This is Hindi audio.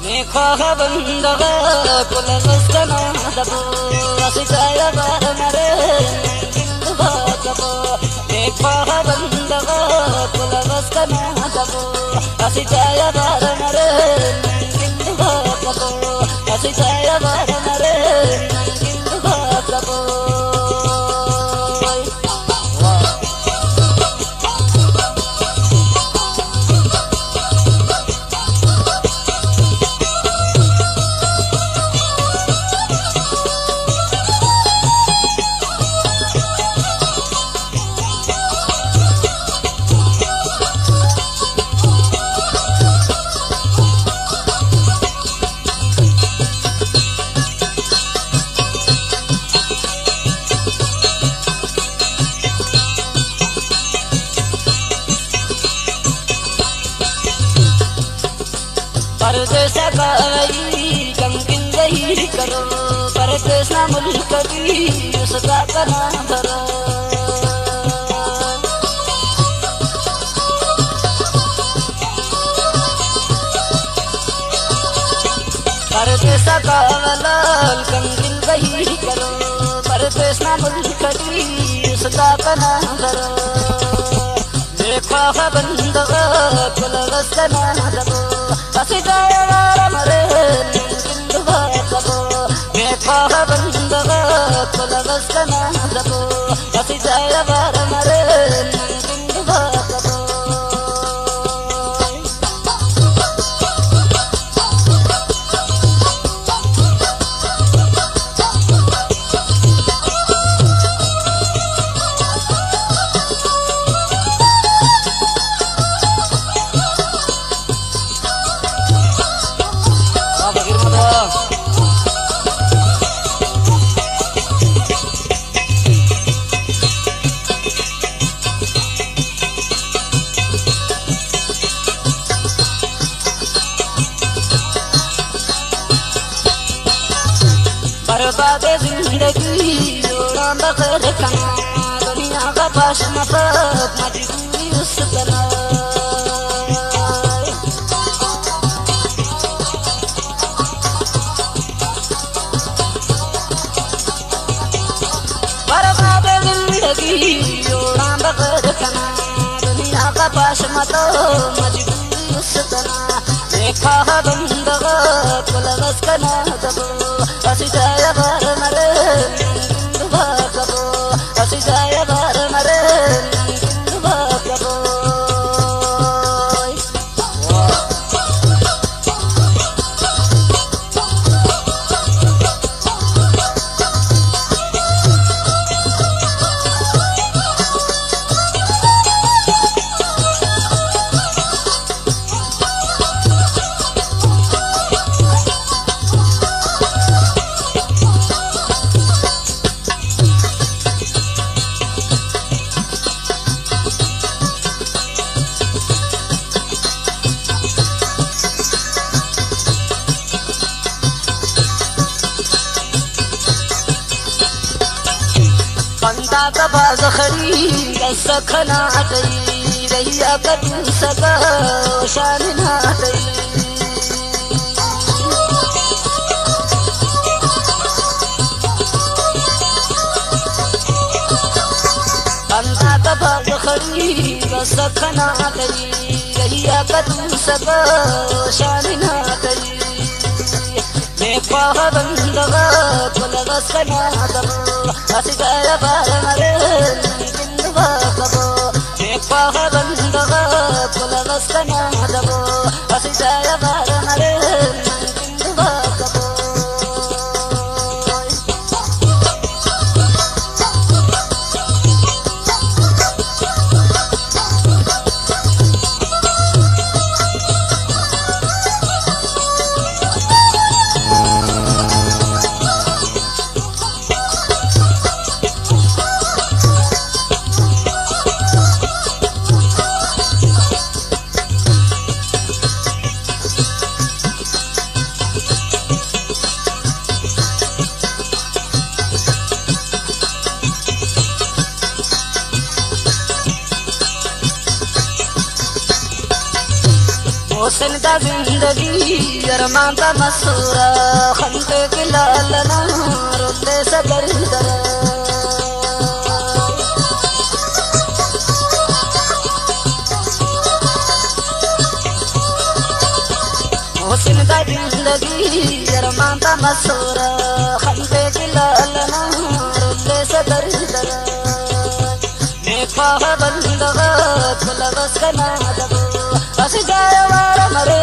मेखा बंदगा कुल वस्तना दबो असिताया बारमरे दिलवा दबो मेखा बंदगा कुल वस्तना दबो असिताया बारमरे दिलवा दबो असिताया बारमरे दिलवा दबो परदेस गई गमकिन गई करो परदेस ना मुल्क भी उसका कना धरो परदेस गवलाल गमकिन गई करो परदेस ना मुल्क भी उसका कना धरो देखा बंदगा कुल वस्तना दबो असिताया बारमरे दिलवा दबो मेखा बंदगा कुल वस्तना दबो असिताया बारमरे दिलवा दबो बर्बाद जिंदगी जोड़ा बखर कना दुनिया का पास नफरत मजबूरी उस बना बर्बाद जिंदगी जोड़ा बखर कना दुनिया का पास मजबूरी उस बना देखा बंदगा कुल वस्तना दबो असिताया बारमरे दिलवा दबो असिताया बारमरे दिलवा दबो तबा जखरी सखना गई रहिया कदू सका शान ना गई अंधा तबा जखरी सखना गई रहिया कदू सका शान ना गई मेखा बंदगा कुल वस्तना दबो असिताया बारमरे दिलवा दबो मेखा बंदगा कुल वस्तना दबो असिताया बारमरे दिलवा दबो हुस्न दा जिंदगी अरमान दा मसूरा खंते के लालना रोते सदर दरा हुस्न दा जिंदगी अरमान दा मसूरा खंते के लालना रोते सदर दरा नेफा बंदगा कुलबस कना दबो बस जाए वारा मरे